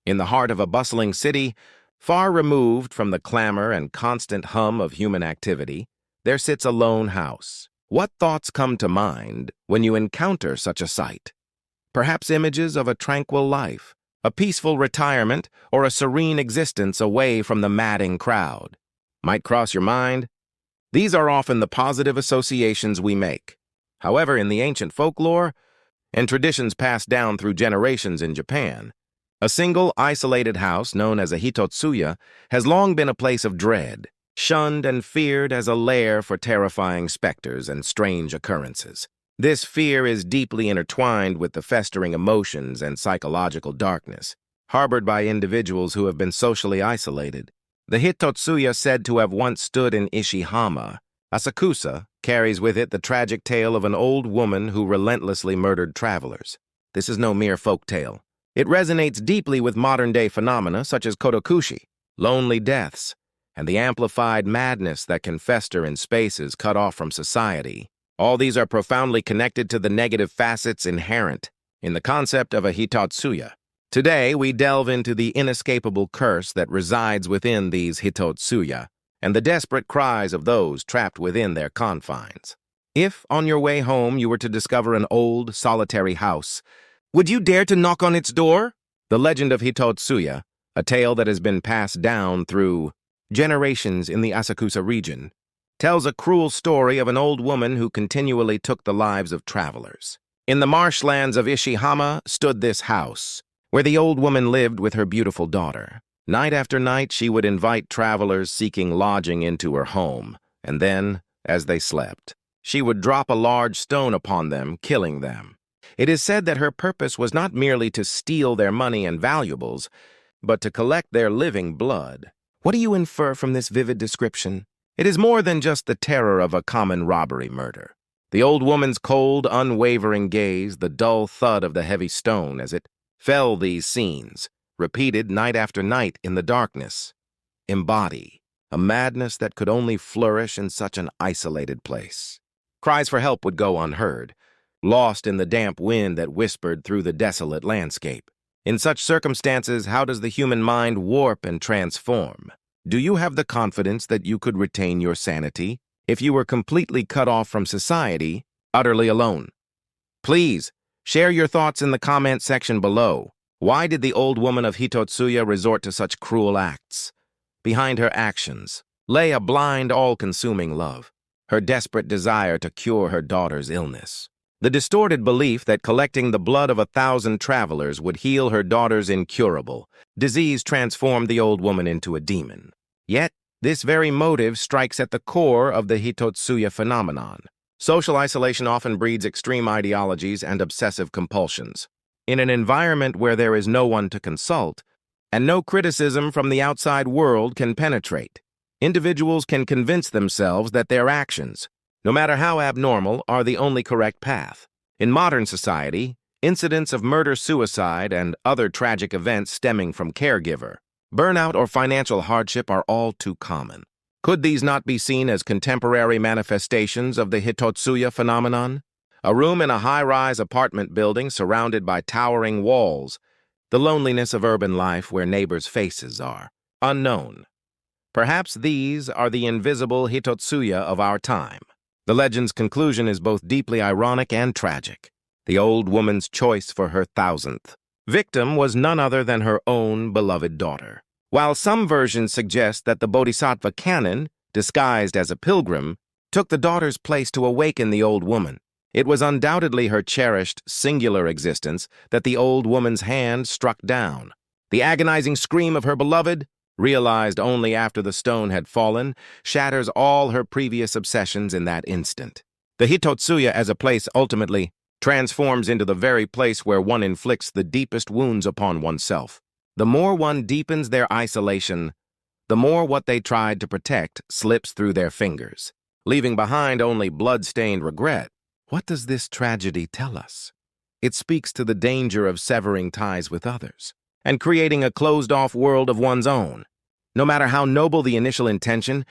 In the heart of a bustling city, far removed from the clamor and constant hum of human activity, there sits a lone house. What thoughts come to mind when you encounter such a sight? Perhaps images of a tranquil life, a peaceful retirement, or a serene existence away from the madding crowd might cross your mind. These are often the positive associations we make. However, in the ancient folklore and traditions passed down through generations in Japan, a single isolated house known as a Hitotsuya has long been a place of dread, shunned and feared as a lair for terrifying specters and strange occurrences. This fear is deeply intertwined with the festering emotions and psychological darkness harbored by individuals who have been socially isolated. The Hitotsuya, said to have once stood in Ishihama, Asakusa, carries with it the tragic tale of an old woman who relentlessly murdered travelers. This is no mere folk tale. It resonates deeply with modern-day phenomena such as kodokushi, lonely deaths, and the amplified madness that can fester in spaces cut off from society. All these are profoundly connected to the negative facets inherent in the concept of a Hitotsuya. Today, we delve into the inescapable curse that resides within these Hitotsuya and the desperate cries of those trapped within their confines. If, on your way home, you were to discover an old, solitary house, would you dare to knock on its door? The legend of Hitotsuya, a tale that has been passed down through generations in the Asakusa region, tells a cruel story of an old woman who continually took the lives of travelers. In the marshlands of Ishihama stood this house, where the old woman lived with her beautiful daughter. Night after night, she would invite travelers seeking lodging into her home, and then, as they slept, she would drop a large stone upon them, killing them. It is said that her purpose was not merely to steal their money and valuables, but to collect their living blood. What do you infer from this vivid description? It is more than just the terror of a common robbery murder. The old woman's cold, unwavering gaze, the dull thud of the heavy stone as it fell, these scenes, repeated night after night in the darkness, embody a madness that could only flourish in such an isolated place. Cries for help would go unheard, lost in the damp wind that whispered through the desolate landscape. In such circumstances, how does the human mind warp and transform? Do you have the confidence that you could retain your sanity if you were completely cut off from society, utterly alone? Please, share your thoughts in the comment section below. Why did the old woman of Hitotsuya resort to such cruel acts? Behind her actions lay a blind, all-consuming love, her desperate desire to cure her daughter's illness. The distorted belief that collecting the blood of 1,000 travelers would heal her daughter's incurable disease transformed the old woman into a demon. Yet, this very motive strikes at the core of the Hitotsuya phenomenon. Social isolation often breeds extreme ideologies and obsessive compulsions. In an environment where there is no one to consult, and no criticism from the outside world can penetrate, individuals can convince themselves that their actions, no matter how abnormal, are the only correct path. In modern society, incidents of murder-suicide and other tragic events stemming from caregiver, burnout, or financial hardship are all too common. Could these not be seen as contemporary manifestations of the Hitotsuya phenomenon? A room in a high-rise apartment building surrounded by towering walls, the loneliness of urban life where neighbors' faces are unknown. Perhaps these are the invisible Hitotsuya of our time. The legend's conclusion is both deeply ironic and tragic. The old woman's choice for her 1,000th victim was none other than her own beloved daughter. While some versions suggest that the Bodhisattva canon, disguised as a pilgrim, took the daughter's place to awaken the old woman, it was undoubtedly her cherished, singular existence that the old woman's hand struck down. The agonizing scream of her beloved, realized only after the stone had fallen, shatters all her previous obsessions in that instant. The Hitotsuya as a place ultimately transforms into the very place where one inflicts the deepest wounds upon oneself. The more one deepens their isolation, the more what they tried to protect slips through their fingers, leaving behind only blood-stained regret. What does this tragedy tell us? It speaks to the danger of severing ties with others and creating a closed-off world of one's own. No matter how noble the initial intention,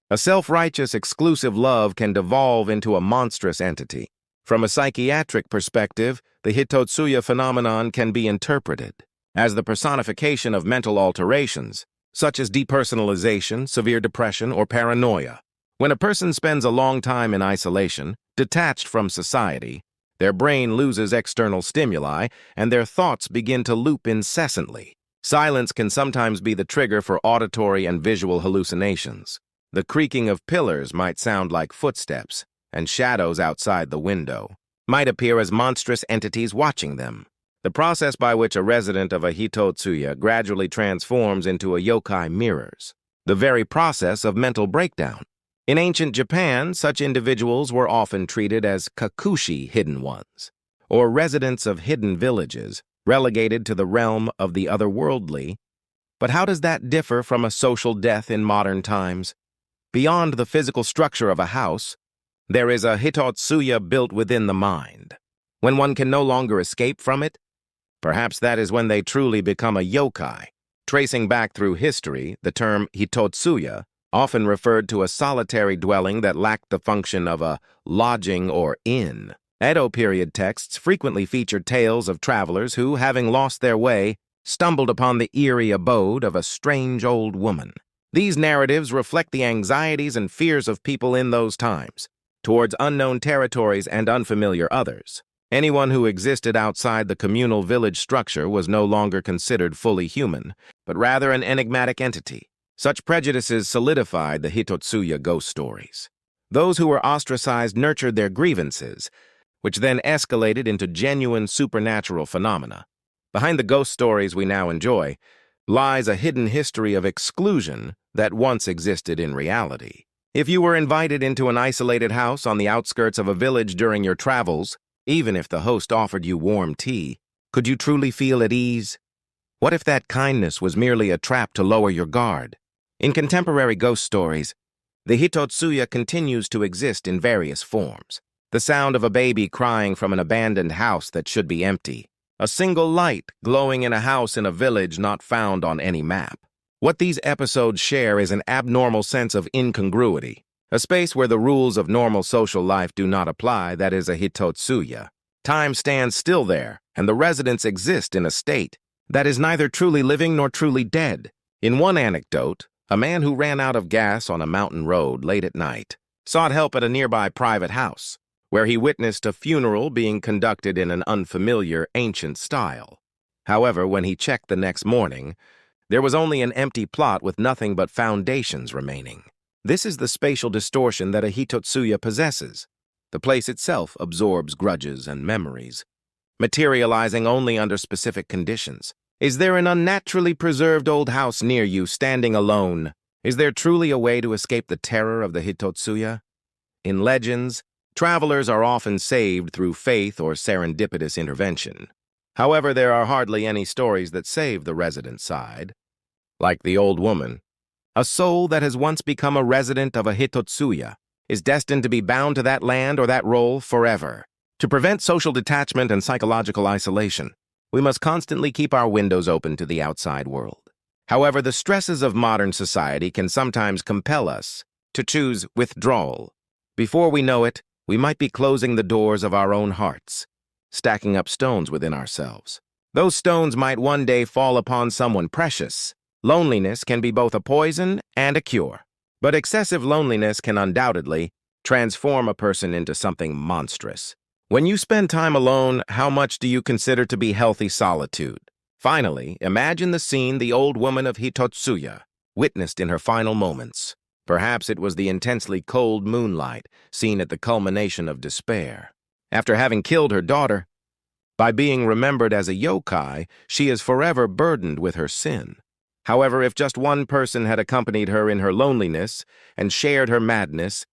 a self-righteous, exclusive love can devolve into a monstrous entity. From a psychiatric perspective, the Hitotsuya phenomenon can be interpreted as the personification of mental alterations, such as depersonalization, severe depression, or paranoia. When a person spends a long time in isolation, detached from society, their brain loses external stimuli and their thoughts begin to loop incessantly. Silence can sometimes be the trigger for auditory and visual hallucinations. The creaking of pillars might sound like footsteps, and shadows outside the window might appear as monstrous entities watching them. The process by which a resident of a Hitotsuya gradually transforms into a yokai mirrors the very process of mental breakdown. In ancient Japan, such individuals were often treated as kakushi hidden ones, or residents of hidden villages, relegated to the realm of the otherworldly. But how does that differ from a social death in modern times? Beyond the physical structure of a house, there is a Hitotsuya built within the mind. When one can no longer escape from it, perhaps that is when they truly become a yokai. Tracing back through history, the term Hitotsuya often referred to a solitary dwelling that lacked the function of a lodging or inn. Edo period texts frequently featured tales of travelers who, having lost their way, stumbled upon the eerie abode of a strange old woman. These narratives reflect the anxieties and fears of people in those times, towards unknown territories and unfamiliar others. Anyone who existed outside the communal village structure was no longer considered fully human, but rather an enigmatic entity. Such prejudices solidified the Hitotsuya ghost stories. Those who were ostracized nurtured their grievances, which then escalated into genuine supernatural phenomena. Behind the ghost stories we now enjoy lies a hidden history of exclusion that once existed in reality. If you were invited into an isolated house on the outskirts of a village during your travels, even if the host offered you warm tea, could you truly feel at ease? What if that kindness was merely a trap to lower your guard? In contemporary ghost stories, the Hitotsuya continues to exist in various forms. The sound of a baby crying from an abandoned house that should be empty. A single light glowing in a house in a village not found on any map. What these episodes share is an abnormal sense of incongruity. A space where the rules of normal social life do not apply, that is a Hitotsuya. Time stands still there, and the residents exist in a state that is neither truly living nor truly dead. In one anecdote, a man who ran out of gas on a mountain road late at night sought help at a nearby private house, where he witnessed a funeral being conducted in an unfamiliar, ancient style. However, when he checked the next morning, there was only an empty plot with nothing but foundations remaining. This is the spatial distortion that a Hitotsuya possesses. The place itself absorbs grudges and memories, materializing only under specific conditions. Is there an unnaturally preserved old house near you standing alone? Is there truly a way to escape the terror of the Hitotsuya? In legends, travelers are often saved through faith or serendipitous intervention. However, there are hardly any stories that save the resident side. Like the old woman, a soul that has once become a resident of a Hitotsuya is destined to be bound to that land or that role forever. To prevent social detachment and psychological isolation, we must constantly keep our windows open to the outside world. However, the stresses of modern society can sometimes compel us to choose withdrawal. Before we know it, we might be closing the doors of our own hearts, stacking up stones within ourselves. Those stones might one day fall upon someone precious. Loneliness can be both a poison and a cure, but excessive loneliness can undoubtedly transform a person into something monstrous. When you spend time alone, how much do you consider to be healthy solitude? Finally, imagine the scene the old woman of Hitotsuya witnessed in her final moments. Perhaps it was the intensely cold moonlight seen at the culmination of despair. After having killed her daughter, by being remembered as a yokai, she is forever burdened with her sin. However, if just one person had accompanied her in her loneliness and shared her madness,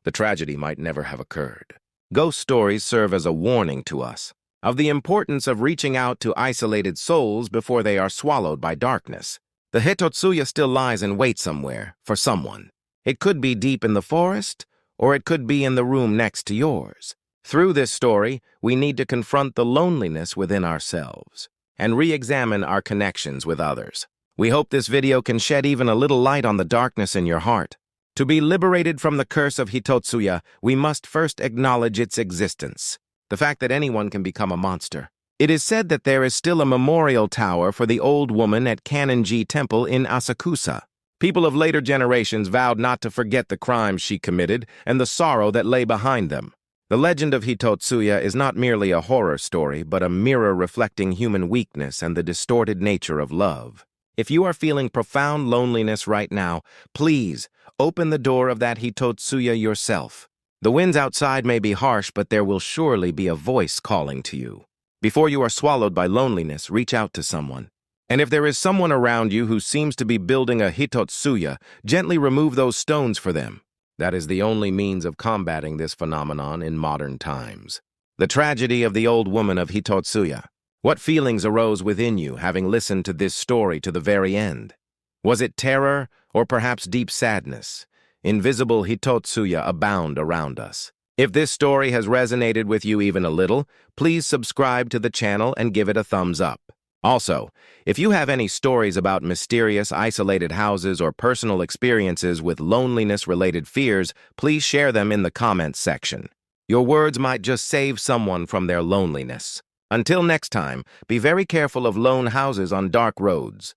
the tragedy might never have occurred. Ghost stories serve as a warning to us of the importance of reaching out to isolated souls before they are swallowed by darkness. The Hitotsuya still lies in wait somewhere for someone. It could be deep in the forest, or it could be in the room next to yours. Through this story, we need to confront the loneliness within ourselves and re-examine our connections with others. We hope this video can shed even a little light on the darkness in your heart. To be liberated from the curse of Hitotsuya, we must first acknowledge its existence. The fact that anyone can become a monster It is said that there is still a memorial tower for the old woman at Kanonji Temple in Asakusa. People of later generations vowed not to forget the crimes she committed and the sorrow that lay behind them. The legend of Hitotsuya is not merely a horror story, but a mirror reflecting human weakness and the distorted nature of love. If you are feeling profound loneliness right now, please open the door of that Hitotsuya yourself. The winds outside may be harsh, but there will surely be a voice calling to you. Before you are swallowed by loneliness, reach out to someone. And if there is someone around you who seems to be building a Hitotsuya, gently remove those stones for them. That is the only means of combating this phenomenon in modern times. The tragedy of the old woman of Hitotsuya. What feelings arose within you having listened to this story to the very end? Was it terror or perhaps deep sadness? Invisible Hitotsuya abound around us. If this story has resonated with you even a little, please subscribe to the channel and give it a thumbs up. Also, if you have any stories about mysterious, isolated houses or personal experiences with loneliness-related fears, please share them in the comments section. Your words might just save someone from their loneliness. Until next time, be very careful of lone houses on dark roads.